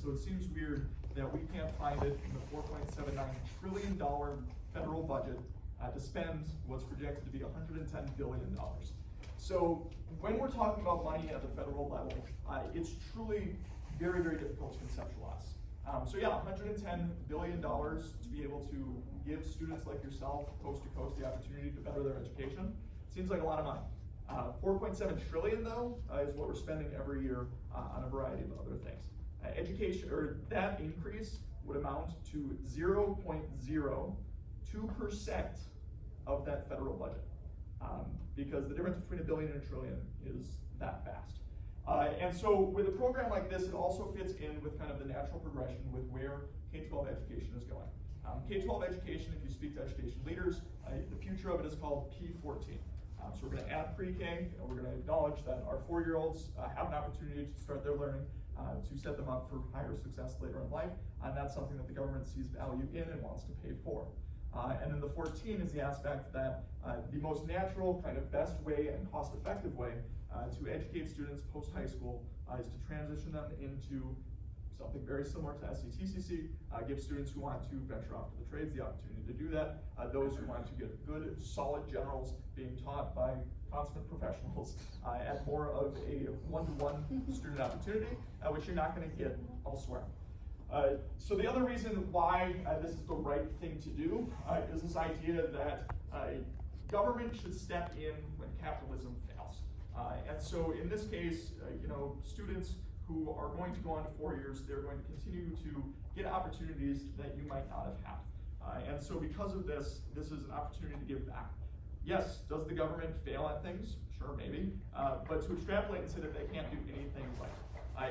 so it seems weird that we can't find it in the $4.79 trillion federal budget to spend what's projected to be $110 billion. So when we're talking about money at the federal level, it's truly very, very difficult to conceptualize. So yeah, $110 billion to be able to give students like yourself, coast to coast, the opportunity to better their education, seems like a lot of money. 4.7 trillion though is what we're spending every year on a variety of other things. Education, or that increase would amount to 0.02% of that federal budget, because the difference between $1 billion and $1 trillion is that vast. And so with a program like this, it also fits in with kind of the natural progression with where K-12 education is going. K-12 education, if you speak to education leaders, the future of it is called P14. So we're going to add pre-K, and we're going to acknowledge that our 4-year-olds have an opportunity to start their learning, to set them up for higher success later in life, and that's something that the government sees value in and wants to pay for. And then the 14 is the aspect that the most natural, kind of best way and cost-effective way to educate students post-high school is to transition them into something very similar to SCTCC, give students who want to venture off to the trades the opportunity to do that, those who want to get good, solid generals being taught by consummate professionals at more of a one-to-one student opportunity, which you're not going to get elsewhere. So the other reason why this is the right thing to do is this idea that government should step in when capitalism fails. And so in this case, students who are going to go on to 4 years, they're going to continue to get opportunities that you might not have had. And so because of this, this is an opportunity to give back. Yes, does the government fail at things? Sure, maybe. But to extrapolate and say that they can't do anything right.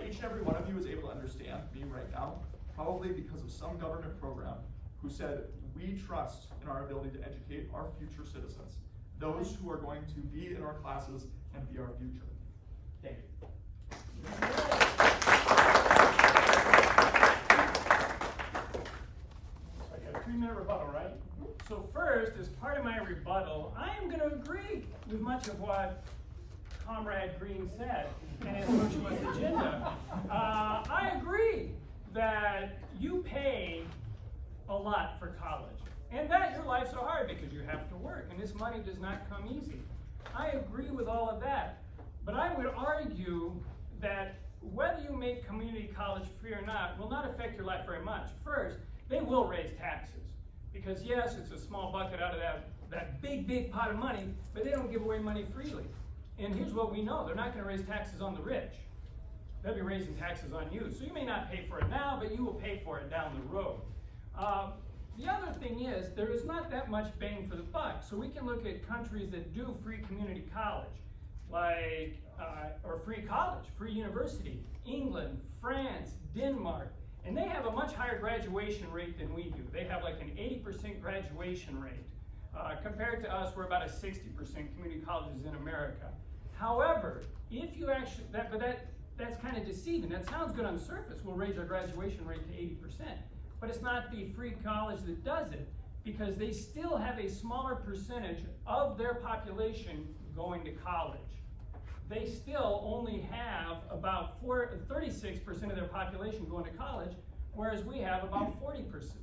Each and every one of you is able to understand me right now, probably because of some government program who said, we trust in our ability to educate our future citizens, those who are going to be in our classes and be our future. Thank you. So I got a 3-minute rebuttal, right? So first, as part of my rebuttal, I am going to agree with much of what Comrade Green said and his socialist agenda. I agree that you pay a lot for college and that your life's so hard because you have to work and this money does not come easy. I agree with all of that, but I would argue that whether you make community college free or not will not affect your life very much. First, they will raise taxes because yes, it's a small bucket out of that big pot of money, but they don't give away money freely. And here's what we know, they're not going to raise taxes on the rich. They'll be raising taxes on you. So you may not pay for it now, but you will pay for it down the road. The other thing is, there is not that much bang for the buck. So we can look at countries that do free community college, or free college, free university, England, France, Denmark, and they have a much higher graduation rate than we do. They have like an 80% graduation rate. Compared to us, we're about a 60% community colleges in America. However, if you actually, that's kind of deceiving. That sounds good on the surface. We'll raise our graduation rate to 80%. But it's not the free college that does it, because they still have a smaller percentage of their population going to college. They still only have about 36% of their population going to college, whereas we have about 46%.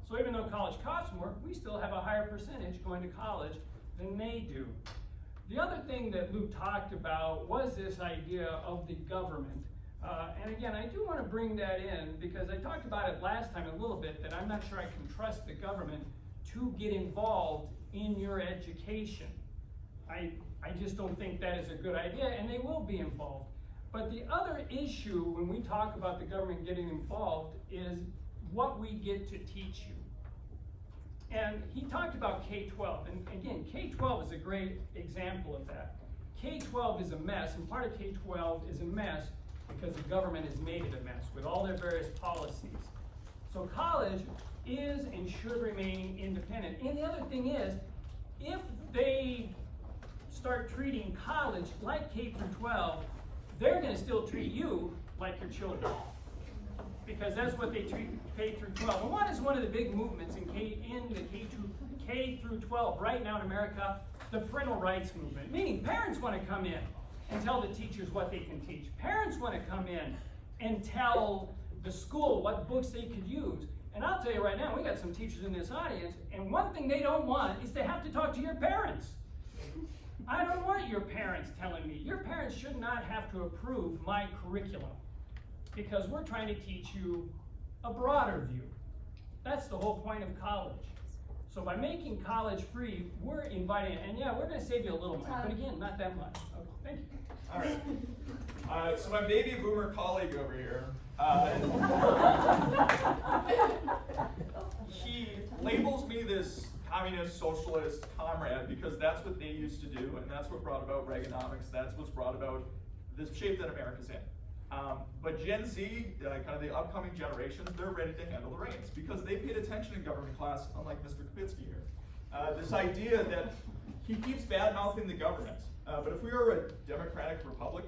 So even though college costs more, we still have a higher percentage going to college than they do. The other thing that Lou talked about was this idea of the government. And again, I do want to bring that in because I talked about it last time a little bit, that I'm not sure I can trust the government to get involved in your education. I just don't think that is a good idea, and they will be involved. But the other issue when we talk about the government getting involved is what we get to teach you. And he talked about K-12, and again, K-12 is a great example of that. K-12 is a mess, and part of K-12 is a mess because the government has made it a mess with all their various policies. So college is and should remain independent. And the other thing is, if they start treating college like K-12, they're going to still treat you like your children, because that's what they treat K-12. And what is one of the big movements in the K-12 right now in America? The parental rights movement, meaning parents want to come in and tell the teachers what they can teach. Parents want to come in and tell the school what books they could use. And I'll tell you right now, we got some teachers in this audience, and one thing they don't want is to have to talk to your parents. I don't want your parents telling me. Your parents should not have to approve my curriculum, because we're trying to teach you a broader view. That's the whole point of college. So by making college free, we're inviting, and yeah, we're going to save you a little money, but again, not that much. Okay, thank you. All right. So my baby boomer colleague over here, he labels me this communist, socialist comrade because that's what they used to do, and that's what brought about Reaganomics. That's what's brought about this shape that America's in. But Gen Z, kind of the upcoming generations, they're ready to handle the reins because they paid attention in government class, unlike Mr. Kapitsky here. This idea that he keeps bad-mouthing the government, but if we are a democratic republic,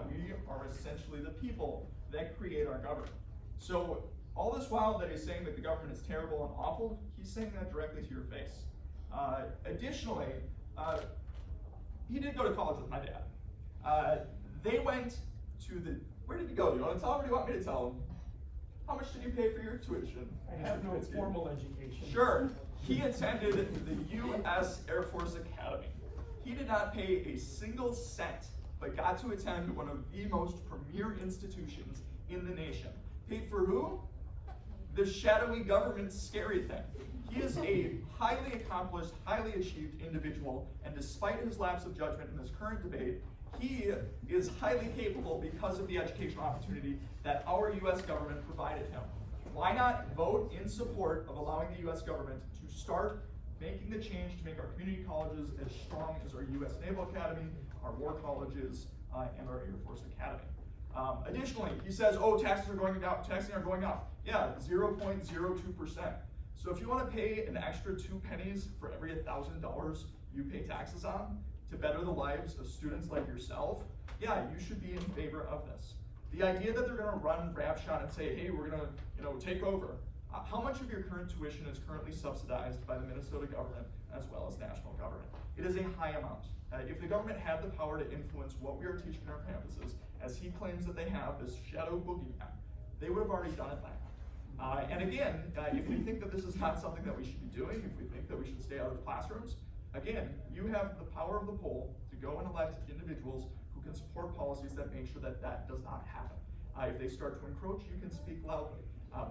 we are essentially the people that create our government. So all this while that he's saying that the government is terrible and awful, he's saying that directly to your face. Additionally, he did go to college with my dad. They went to the, where did you go? Do you want to tell him or do you want me to tell him? How much did you pay for your tuition? I have no formal education. Sure. He attended the U.S. Air Force Academy. He did not pay a single cent, but got to attend one of the most premier institutions in the nation. Paid for who? The shadowy government scary thing. He is a highly accomplished, highly achieved individual, and despite his lapse of judgment in this current debate, he is highly capable because of the educational opportunity that our U.S. government provided him. Why not vote in support of allowing the U.S. government to start making the change to make our community colleges as strong as our U.S. Naval Academy, our war colleges, and our Air Force Academy. Additionally, he says, oh, taxes are going up, taxing are going up. Yeah, 0.02%. So if you want to pay an extra 2 pennies for every $1,000 you pay taxes on to better the lives of students like yourself, yeah, you should be in favor of this. The idea that they're going to run roughshod and say, hey, we're going to take over. How much of your current tuition is currently subsidized by the Minnesota government as well as national government? It is a high amount. If the government had the power to influence what we are teaching on our campuses, as he claims that they have, this shadow boogeyman, they would have already done it by now. And again, if we think that this is not something that we should be doing, if we think that we should stay out of classrooms, again, you have the power of the poll to go and elect individuals who can support policies that make sure that that does not happen. If they start to encroach, you can speak loudly,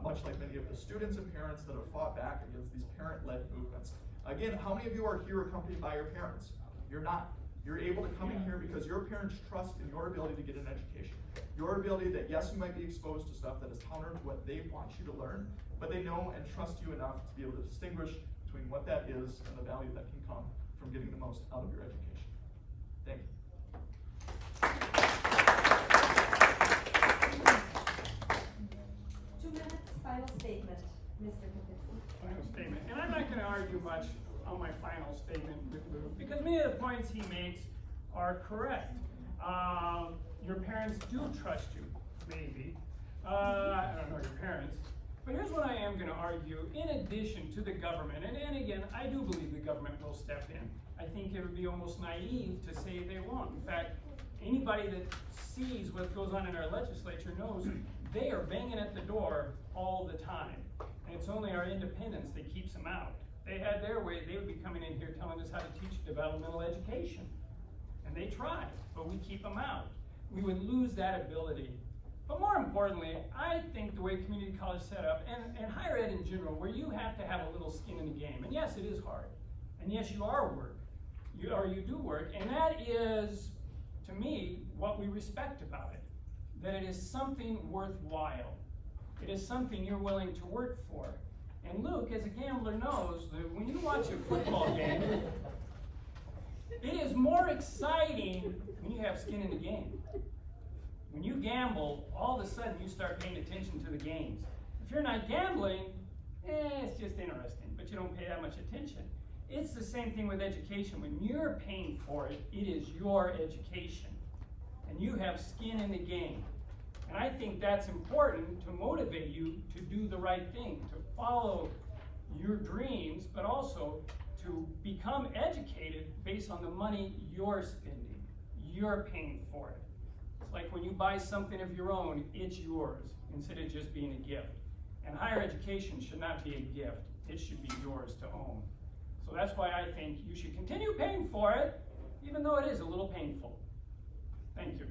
much like many of the students and parents that have fought back against these parent-led movements. Again, how many of you are here accompanied by your parents? You're not. You're able to come in here because your parents trust in your ability to get an education. Your ability that, yes, you might be exposed to stuff that is counter to what they want you to learn, but they know and trust you enough to be able to distinguish between what that is and the value that can come from getting the most out of your education. Thank you. 2 minutes, final statement, Mr. Kapitsky. Final statement. And I'm not going to argue much on my final statement with Lou, because many of the points he makes are correct. Your parents do trust you, maybe. I don't know your parents. But here's what I am going to argue, in addition to the government, and again, I do believe the government will step in. I think it would be almost naive to say they won't. In fact, anybody that sees what goes on in our legislature knows they are banging at the door all the time. And it's only our independence that keeps them out. If they had their way, they would be coming in here telling us how to teach developmental education. And they try, but we keep them out. We would lose that ability. But more importantly, I think the way community college is set up, and higher ed in general, where you have to have a little skin in the game, and yes, it is hard, and yes, you do work, and that is, to me, what we respect about it, that it is something worthwhile. It is something you're willing to work for. And Luke, as a gambler, knows that when you watch a football game, it is more exciting when you have skin in the game. When you gamble, all of a sudden you start paying attention to the games. If you're not gambling, it's just interesting, but you don't pay that much attention. It's the same thing with education. When you're paying for it, it is your education. And you have skin in the game. And I think that's important to motivate you to do the right thing, to follow your dreams, but also to become educated based on the money you're spending. You're paying for it. It's like when you buy something of your own, it's yours, instead of just being a gift. And higher education should not be a gift. It should be yours to own. So that's why I think you should continue paying for it, even though it is a little painful. Thank you.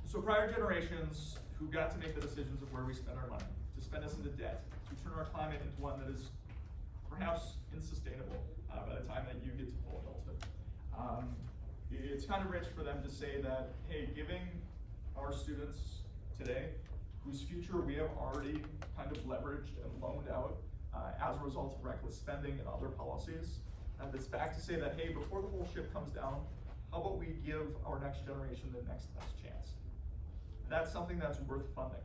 So prior generations who got to make the decisions of where we spend our money, to spend us into debt, to turn our climate into one that is perhaps unsustainable by the time that you get to full adulthood. It's kind of rich for them to say that, hey, giving our students today, whose future we have already kind of leveraged and loaned out as a result of reckless spending and other policies, it's back to say that, hey, before the whole ship comes down, how about we give our next generation the next best chance? That's something that's worth funding,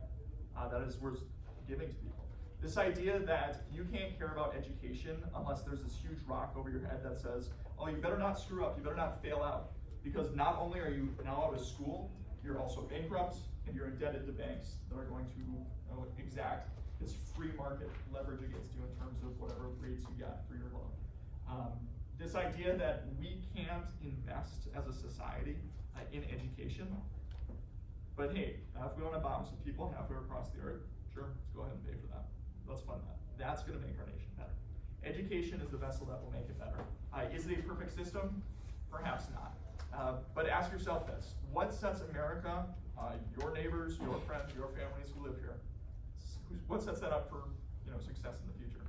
that is worth giving to people. This idea that you can't care about education unless there's this huge rock over your head that says, oh, you better not screw up, you better not fail out, because not only are you now out of school, you're also bankrupt, and you're indebted to banks that are going to exact this free market leverage against you in terms of whatever rates you got for your loan. This idea that we can't invest as a society in education, but hey, if we want to bomb some people halfway across the earth, sure, let's go ahead and pay for that. Let's fund that. That's going to make our nation better. Education is the vessel that will make it better. Is it a perfect system? Perhaps not. But ask yourself this: what sets America, your neighbors, your friends, your families who live here, what sets that up for success in the future?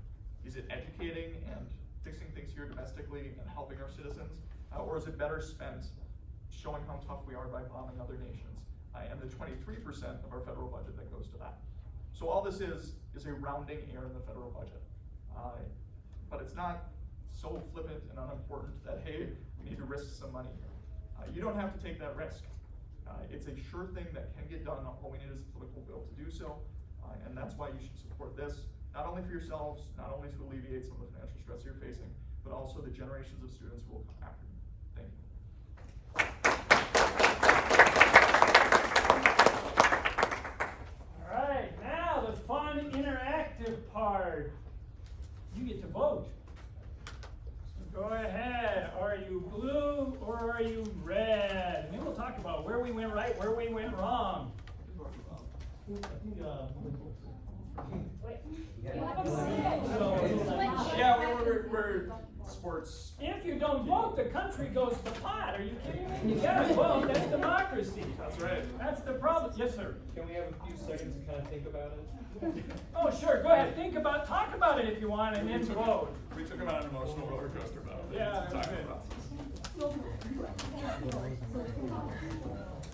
Is it educating and fixing things here domestically and helping our citizens, or is it better spent showing how tough we are by bombing other nations and the 23% of our federal budget that goes to that? So all this is a rounding error in the federal budget, but it's not so flippant and unimportant that, hey, we need to risk some money here. You don't have to take that risk. It's a sure thing that can get done. All we need is the political will to do so, and that's why you should support this, not only for yourselves, not only to alleviate some of the financial stress you're facing, but also the generations of students who will come after you. Thank you. All right, now the fun interactive part. You get to vote. So go ahead. Are you blue or are you red? And then we'll talk about where we went right, where we went wrong. Yeah, we're sports. If you don't vote, the country goes to pot. Are you kidding me? You gotta vote. That's democracy. That's right. That's the problem. Yes, sir. Can we have a few seconds to kind of think about it? Oh, sure. Go ahead. Talk about it if you want, and then vote. We took him on an emotional roller coaster about it. Yeah, It's a time that's process.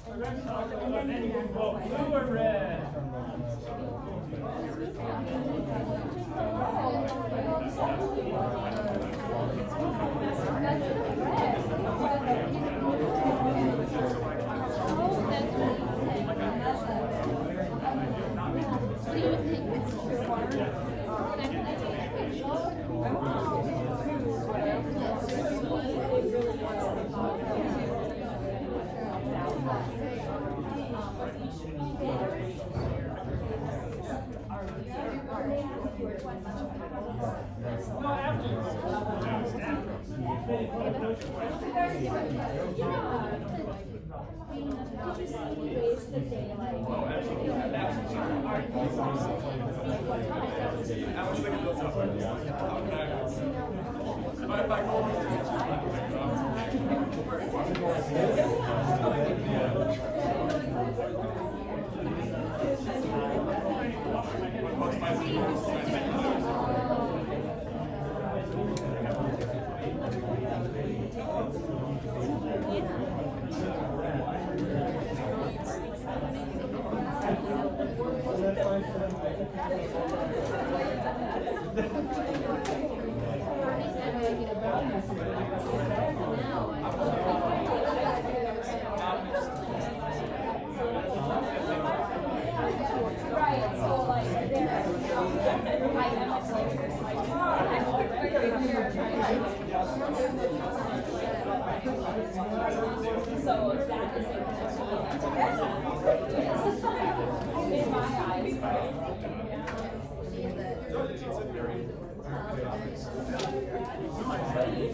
We're going to talk about it, and then you can vote blue or red. No, after you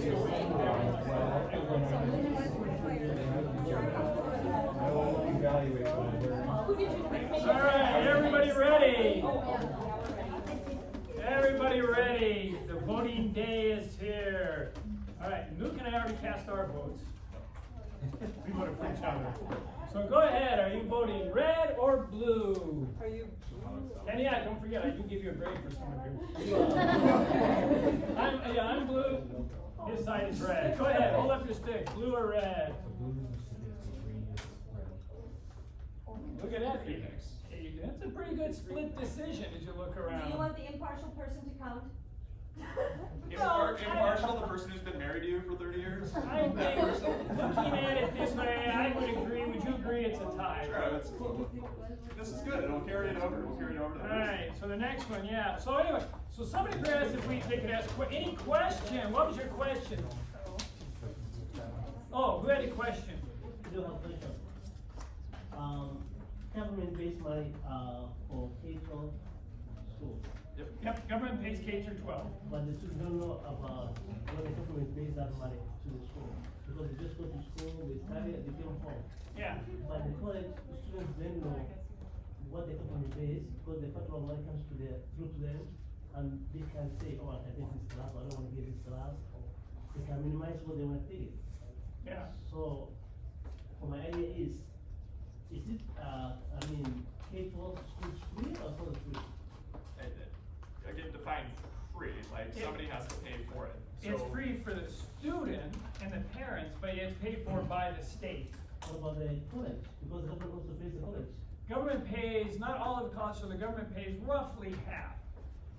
Evaluate what All right, everybody ready? Everybody ready? The voting day is here. All right, Luke and I already cast our votes. We voted for each other. So go ahead, are you voting red or blue? Are you? And yeah, don't forget, I do give you a grade for some of you. I'm blue, his side is red. Go ahead, hold up your stick, blue or red? Look at that, hey, that's a pretty good split decision as you look Do around. you want the impartial person to count? Impartial, the person who's been married to you for 30 years? I think, looking at it this way, I would agree, would you agree it's a tie? Sure, this is good, it'll carry it over, we'll carry it over to the next. Alright, so the next one, yeah. So anyway, so somebody could ask if they could ask, any question? What was your question? Oh, who had a question? I do have a question. Government-based money for K-12 schools, Yep, government pays K through 12. but the students don't know about what the government pays that money to the school. Because they just go to school, they study, they come home. Yeah. But the college students don't know what the government pays, because the federal money comes to through to them, and they can say, oh, I can take this class, I don't want to get this class, or they can minimize what they want to take. Yeah. So, for my idea is it, K-12 schools free or for free? Again, define free, like somebody has to pay for it. It's So- free for the student and the parents, but it's paid for by the state. What about the college? Because the government also pays the college. Government pays, not all of the costs, so the government pays roughly half.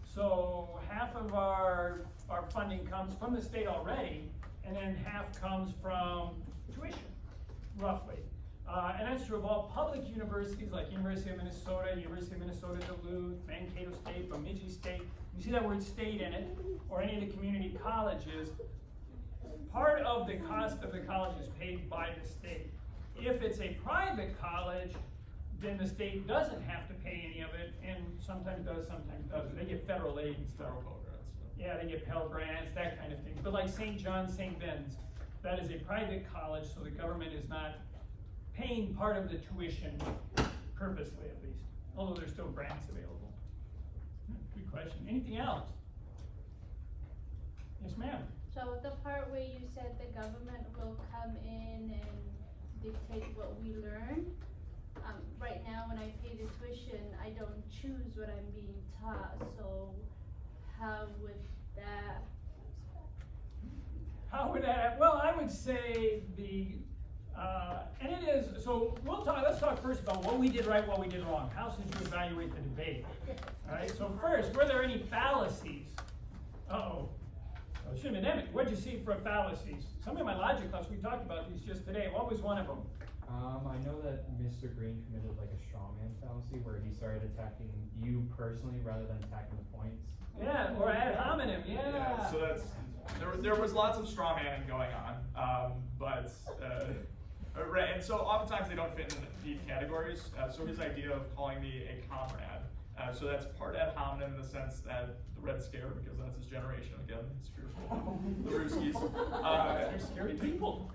So half of our funding comes from the state already, and then half comes from tuition, roughly. And that's true of all public universities like University of Minnesota Duluth, Mankato State, Bemidji State. You see that word state in it, or any of the community colleges. Part of the cost of the college is paid by the state. If it's a private college, then the state doesn't have to pay any of it, and sometimes does, sometimes doesn't. They get federal aid and stuff. Federal Pell Grants. Yeah, they get Pell Grants, that kind of thing. But like St. John's, St. Ben's, that is a private college, so the government is not paying part of the tuition purposely, at least, although there's still grants available. Good question. Anything else? Yes, ma'am. So the part where you said the government will come in and dictate what we learn, right now when I pay the tuition, I don't choose what I'm being taught, so how would that? How would that, well, I would say and it is, so let's talk first about what we did right, what we did wrong. How should you evaluate the debate? All right, so first, were there any fallacies? Uh-oh. Well, it shouldn't have been them. What'd you see for fallacies? Some of my logic class, we talked about these just today. What was one of them? I know that Mr. Green committed like a straw man fallacy where he started attacking you personally rather than attacking the points. Yeah, or ad hominem, yeah. So that's, there was lots of straw manning going on, and so oftentimes they don't fit in neat categories. So his idea of calling me a comrade, so that's part ad hominem in the sense that the Red Scare, because that's his generation again, he's fearful, the Ruskies. They're scary people.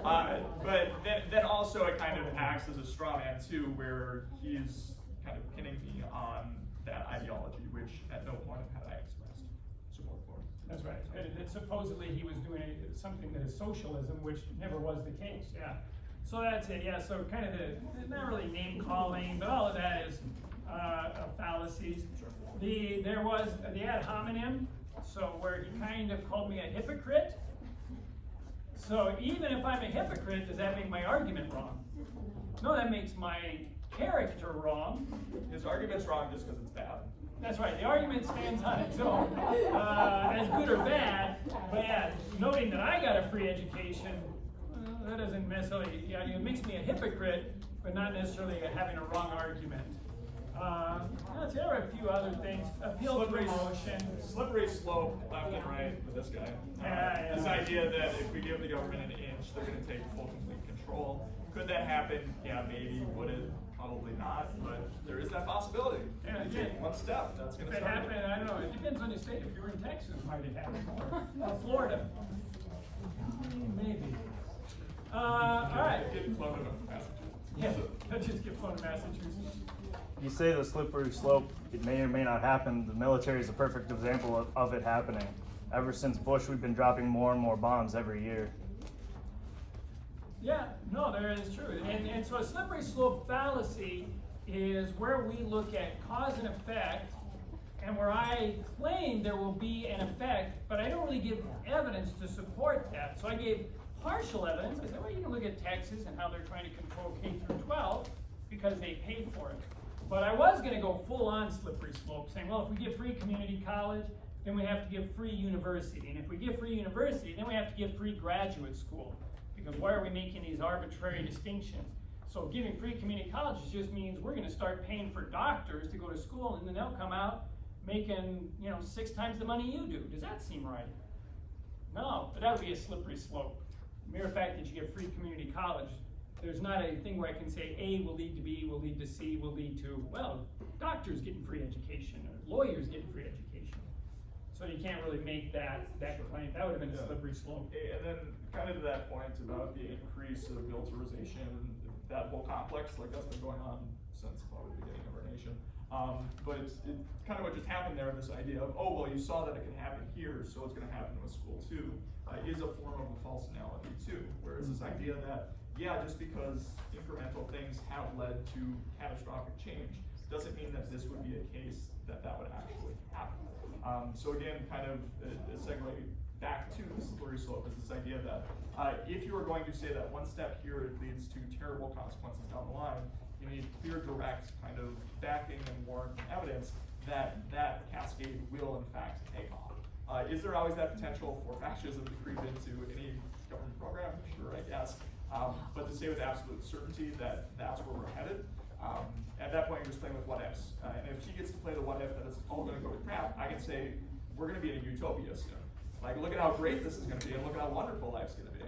But then also it kind of acts as a straw man too, where he's kind of pinning me on that ideology, which at no point had I expressed support for. That's right. And supposedly he was doing something that is socialism, which never was the case, yeah. So that's it, yeah, so kind of not really name calling, but all of that is fallacies. There was the ad hominem, so where he kind of called me a hypocrite. So even if I'm a hypocrite, does that make my argument wrong? No, that makes my character wrong. His argument's wrong just because it's bad. That's right, the argument stands on its own, as good or bad, but yeah, noting that I got a free education, that doesn't necessarily, yeah, it makes me a hypocrite, but not necessarily having a wrong argument. There are a few other things, appeal promotion. Slippery slope left and right with this guy. Yeah. This idea that if we give the government an inch, they're going to take full complete control. Could that happen? Yeah, maybe. Would it? Probably not, but there is that possibility. Yeah, You yeah. take one step, that's If gonna it start. happened, I don't know, it depends on the state. If you were in Texas, might it happen more? Or Florida? Maybe. All right. Get floated up to Massachusetts. Yeah, let's just get flown to Massachusetts. You say the slippery slope, it may or may not happen. The military is a perfect example of it happening. Ever since Bush, we've been dropping more and more bombs every year. Yeah, no, that is true. And so a slippery slope fallacy is where we look at cause and effect, and where I claim there will be an effect, but I don't really give evidence to support that. So I gave partial evidence. I said, well, you can look at Texas and how they're trying to control K through 12 because they paid for it. But I was going to go full on slippery slope, saying, well, if we give free community college, then we have to give free university. And if we give free university, then we have to give free graduate school. Because why are we making these arbitrary distinctions? So giving free community colleges just means we're going to start paying for doctors to go to school, and then they'll come out making, 6 times the money you do. Does that seem right? No, but that would be a slippery slope. The mere fact that you get free community college, there's not a thing where I can say A will lead to B, will lead to C, will lead to, well, doctors getting free education, or lawyers getting free education. So you can't really make that claim. That would have been a slippery slope. And then kind of to that point about the increase of militarization, that whole complex, like that's been going on since probably the beginning of our nation. But it's kind of what just happened there, this idea of, oh, well, you saw that it can happen here, so it's gonna happen with school too, is a form of a false analogy too, where it's this idea that, yeah, just because incremental things have led to catastrophic change, doesn't mean that this would be a case that would actually happen. So again, kind of a segue back to the slippery slope is this idea that if you are going to say that one step here leads to terrible consequences down the line, you need clear, direct kind of backing and warrant and evidence that that cascade will in fact take off. Is there always that potential for fascism to creep into any government program? Sure, I guess. But to say with absolute certainty that that's where we're headed, at that point you're just playing with what ifs. And if he gets to play the what if that it's all gonna go to crap, I can say, we're gonna be in a utopia soon. Like, look at how great this is gonna be, and look at how wonderful life's gonna be.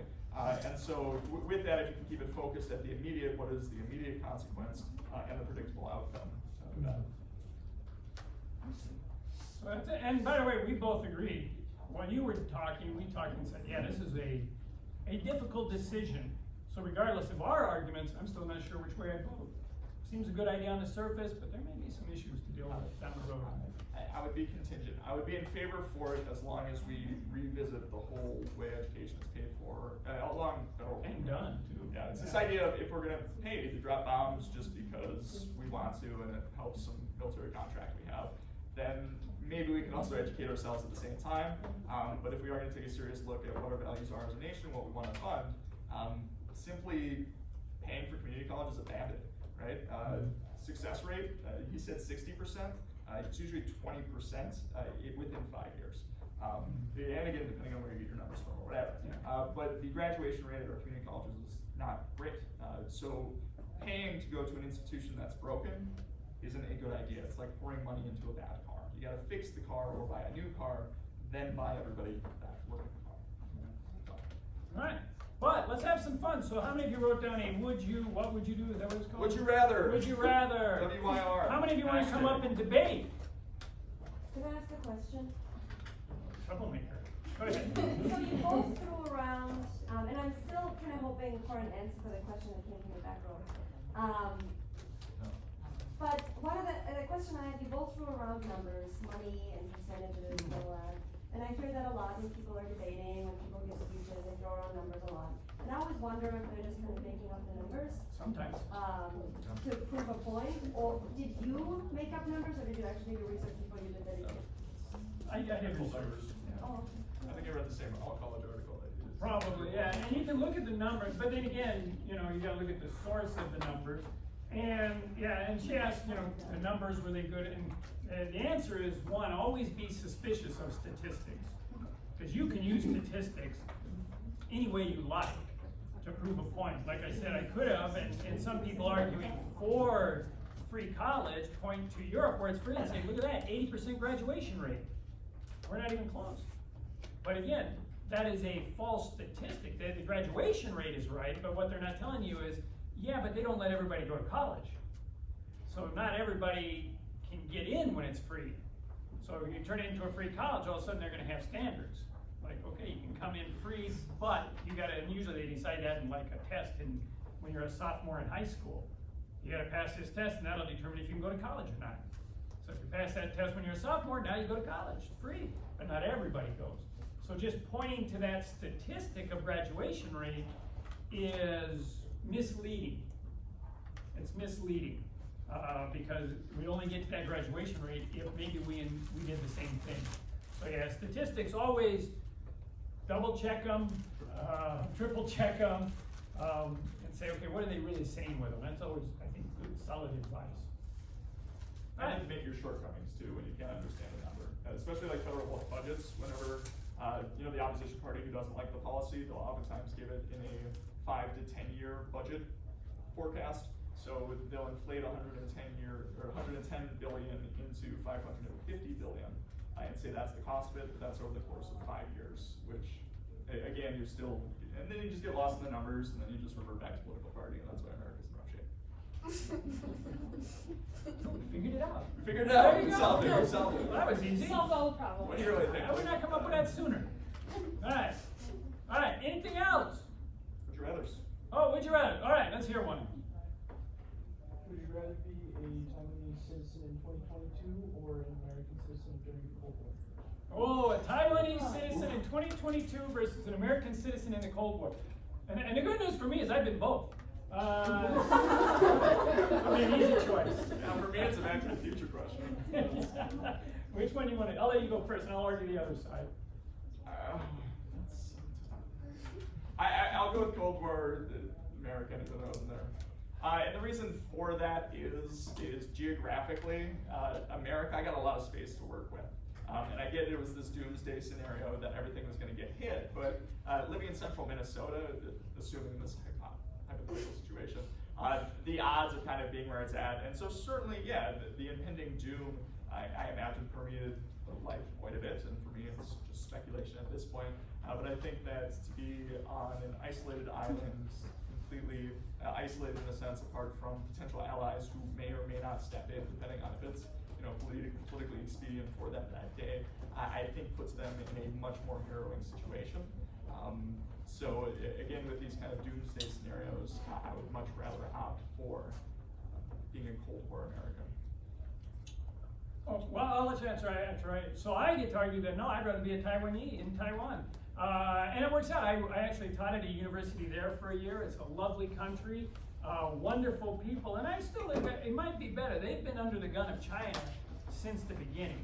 And so with that, if you can keep it focused at the immediate, what is the immediate consequence, and the predictable outcome of that. And by the way, we both agreed. When you were talking, we talked and said, yeah, this is a difficult decision. So regardless of our arguments, I'm still not sure which way I'd vote. Seems a good idea on the surface, but there may be some issues to deal with down the road. I would be contingent. I would be in favor for it as long as we revisit the whole way education is paid for, along federal. And done, too. Yeah, it's this idea of if we're gonna pay to drop bombs just because we want to and it helps some military contract we have, then maybe we can also educate ourselves at the same time. But if we are gonna take a serious look at what our values are as a nation, what we wanna fund, simply paying for community college is a bandit, right? Success rate, he said 60%. It's usually 20% within 5 years. And again, depending on where you get your numbers from or whatever. But the graduation rate at our community colleges is not great. So paying to go to an institution that's broken isn't a good idea. It's like pouring money into a bad car. You gotta fix the car or buy a new car, then buy everybody back working the car. All right, but let's have some fun. So how many of you wrote down what would you do? Is that what it's called? Would you rather? Would you rather? WYR. How many of you want to come up and debate? Can I ask a question? Troublemaker. Go ahead. So you both threw around, and I'm still kind of hoping for an answer for the question that came from the back row. But one of the question I had, you both threw around numbers, money and percentages and all that. And I hear that a lot when people are debating, when people give speeches, they throw around numbers a lot. And I always wonder if they're just kind of making up the numbers. Sometimes. To prove a point, or did you make up numbers, or did you actually do research before you did that? I did research. Oh. I think I read the same all-college article that you did. Probably, yeah. And you can look at the numbers, but then again, you gotta look at the source of the numbers. And yeah, and she asked, the numbers, were they good? And the answer is one, always be suspicious of statistics. Because you can use statistics any way you like to prove a point. Like I said, I could have, and some people arguing for free college point to Europe where it's free and say, look at that, 80% graduation rate. We're not even close. But again, that is a false statistic. The graduation rate is right, but what they're not telling you is, yeah, but they don't let everybody go to college. So not everybody can get in when it's free. So if you turn it into a free college, all of a sudden they're gonna have standards. Like, okay, you can come in free, but you gotta, and usually they decide that in like a test when you're a sophomore in high school. You gotta pass this test and that'll determine if you can go to college or not. So if you pass that test when you're a sophomore, now you go to college, free, but not everybody goes. So just pointing to that statistic of graduation rate is misleading. It's misleading, because we only get to that graduation rate if maybe we did the same thing. So yeah, statistics always double check them, triple check them, and say, okay, what are they really saying with them? That's always, I think, good, solid advice. And admit your shortcomings too when you can't understand a number, especially like federal budgets. Whenever the opposition party who doesn't like the policy, they'll oftentimes give it in a 5 to 10 year budget forecast. So they'll inflate 110 billion into 550 billion, and say that's the cost of it, but that's over the course of 5 years, which again, you're still, and then you just get lost in the numbers, and then you just revert back to political party, and that's why America's in rough shape. We figured it out. We figured it out. There you go. Solved it. We solved it. Well, that was easy. Solve all the problems. What do you really think? I would not come up with that sooner. Alright. Alright, anything else? Would you rather? Oh, would you rather? Alright, let's hear one. Would you rather be a Taiwanese citizen in 2022 or an American citizen during the Cold War? Oh, a Taiwanese citizen in 2022 versus an American citizen in the Cold War. And the good news for me is I've been both. I mean, easy choice. Now for me, it's a back to the future question. Which one do you want to? I'll let you go first, and I'll argue the other side. I'll go with Cold War American, even though I wasn't there. And the reason for that is geographically, America, I got a lot of space to work with. And I get it was this doomsday scenario that everything was going to get hit, but living in central Minnesota, assuming this hypothetical situation, the odds of kind of being where it's at, and so certainly, yeah, the impending doom, I imagine permeated life quite a bit, and for me it's just speculation at this point, but I think that to be on an isolated island, completely isolated in a sense, apart from potential allies who may or may not step in, depending on if it's politically expedient for them that day, I think puts them in a much more harrowing situation. So again, with these kind of doomsday scenarios, I would much rather opt for being in Cold War America. Oh, well, I'll let you answer. So I get to argue that no, I'd rather be a Taiwanese in Taiwan. And it works out. I actually taught at a university there for a year. It's a lovely country, wonderful people, and I still think that it might be better. They've been under the gun of China since the beginning.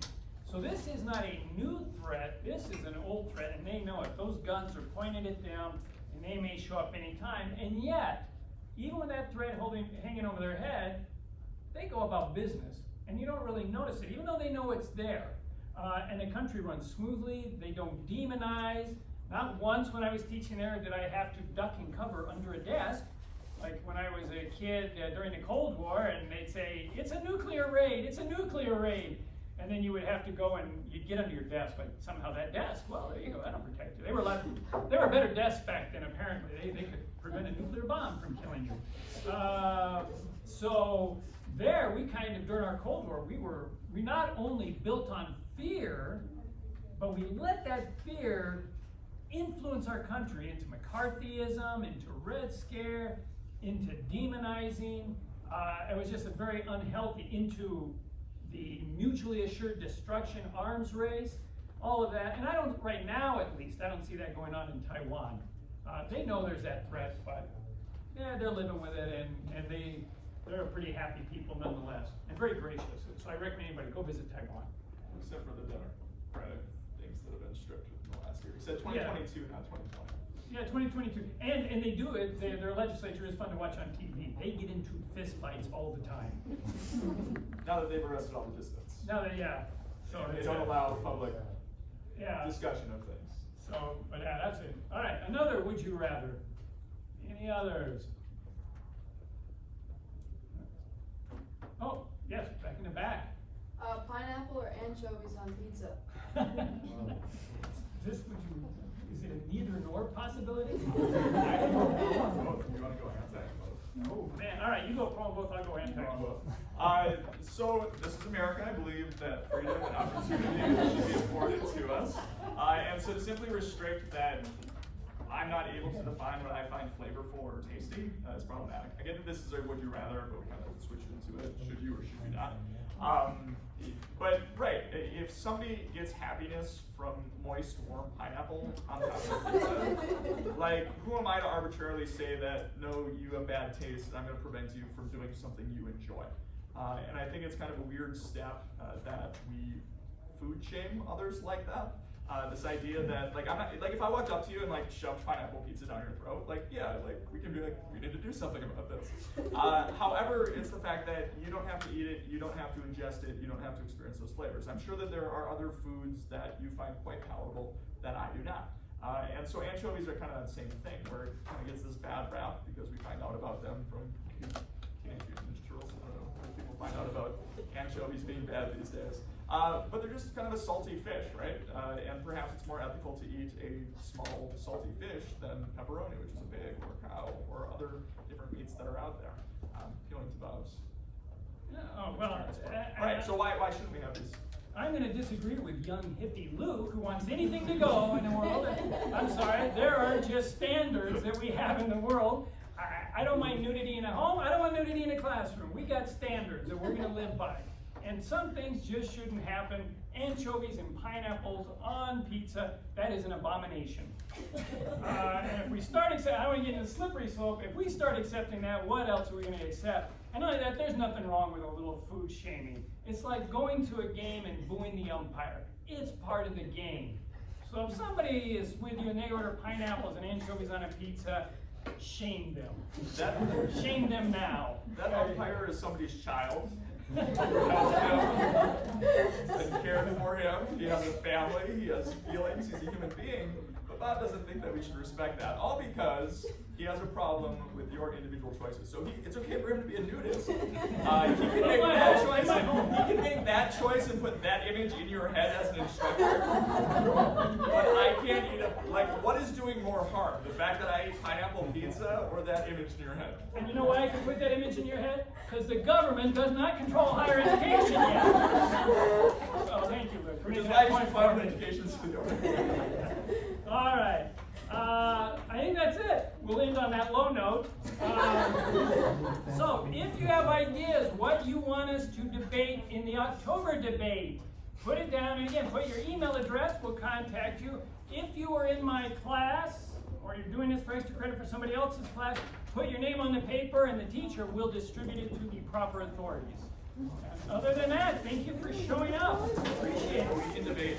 So this is not a new threat, this is an old threat, and they know it. Those guns are pointed at them, and they may show up anytime, and yet, even with that threat hanging over their head, they go about business, and you don't really notice it, even though they know it's there. And the country runs smoothly, they don't demonize. Not once when I was teaching there did I have to duck and cover under a desk, like when I was a kid during the Cold War, and they'd say, it's a nuclear raid, it's a nuclear raid. And then you would have to go and you'd get under your desk, but somehow that desk, well, there you go, that'll protect you. They were better desks back then, apparently. They could prevent a nuclear bomb from killing you. So there, we kind of, during our Cold War, we not only built on fear, but we let that fear influence our country into McCarthyism, into Red Scare, into demonizing. It was just a very unhealthy, into the mutually assured destruction arms race, all of that. And I don't, right now at least, I don't see that going on in Taiwan. They know there's that threat, but yeah, they're living with it, and they're a pretty happy people nonetheless, and very gracious. So I recommend anybody go visit Taiwan. Except for the Democratic things that have been stripped in the last year. You said 2022, not 2020. Yeah, 2022. And they do it, their legislature is fun to watch on TV. They get into fist fights all the time. Now that they've arrested all the dissidents. Now that, yeah. So they don't allow public yeah. discussion of things. So, but yeah, that's it. All right, another would you rather? Any others? Oh, yes, back in the back. Pineapple or anchovies on pizza? Is it a neither nor possibility? You want to go hands down both? Oh, man, all right, you go pro both, I'll go anti both. So this is America. I believe that freedom and opportunity should be afforded to us. And so to simply restrict that I'm not able to define what I find flavorful or tasty is problematic. I get that this is a would you rather, but we kind of switch into it. Should you or should you not? But right, if somebody gets happiness from moist, warm pineapple on top of pizza, like who am I to arbitrarily say that no, you have bad taste and I'm going to prevent you from doing something you enjoy? And I think it's kind of a weird step that we food shame others like that. This idea that like I'm not like if I walked up to you and like shoved pineapple pizza down your throat, like yeah, like we can be like we need to do something about this. However, it's the fact that you don't have to eat it, you don't have to ingest it, you don't have to experience those flavors. I'm sure that there are other foods that you find quite palatable that I do not. And so anchovies are kind of that same thing, where it kind of gets this bad rap because we find out about them from Teenage Mutant Ninja Turtles. I don't know when people find out about anchovies being bad these days. But they're just kind of a salty fish, right? And perhaps it's more ethical to eat a small salty fish than pepperoni, which is a pig or a cow or other different meats that are out there. Peeling to Bob's. Oh, well, Right, so why shouldn't we have these? I'm going to disagree with young hippie Luke, who wants anything to go in the world. I'm sorry, there are just standards that we have in the world. I don't mind nudity in a home. I don't want nudity in a classroom. We got standards that we're going to live by. And some things just shouldn't happen. Anchovies and pineapples on pizza, that is an abomination. And if we start accepting, I don't want to get into the slippery slope, if we start accepting that, what else are we going to accept? And not only that, there's nothing wrong with a little food shaming. It's like going to a game and booing the umpire. It's part of the game. So if somebody is with you and they order pineapples and anchovies on a pizza, shame them. Shame them now. That umpire is somebody's child. Help him, and care for him. He has a family, he has feelings, he's a human being. But Bob doesn't think that we should respect that, all because he has a problem with your individual choices. So it's okay for him to be a nudist. He can make that choice. He can make that choice and put that image in your head as an instructor. But I can't eat it. Like, what is doing more harm? The fact that I ate pineapple pizza or that image in your head? And you know why I can put that image in your head? Because the government does not control higher education yet. Oh, thank you, Luke. Which is why you should fund education to the government. All right. I think that's it. We'll end on that low note. So, if you have ideas what you want us to debate in the October debate, put it down. And again, put your email address. We'll contact you. If you are in my class, or you're doing this for extra credit for somebody else's class, put your name on the paper and the teacher will distribute it to the proper authorities. Other than that, thank you for showing up. Appreciate it. We can debate.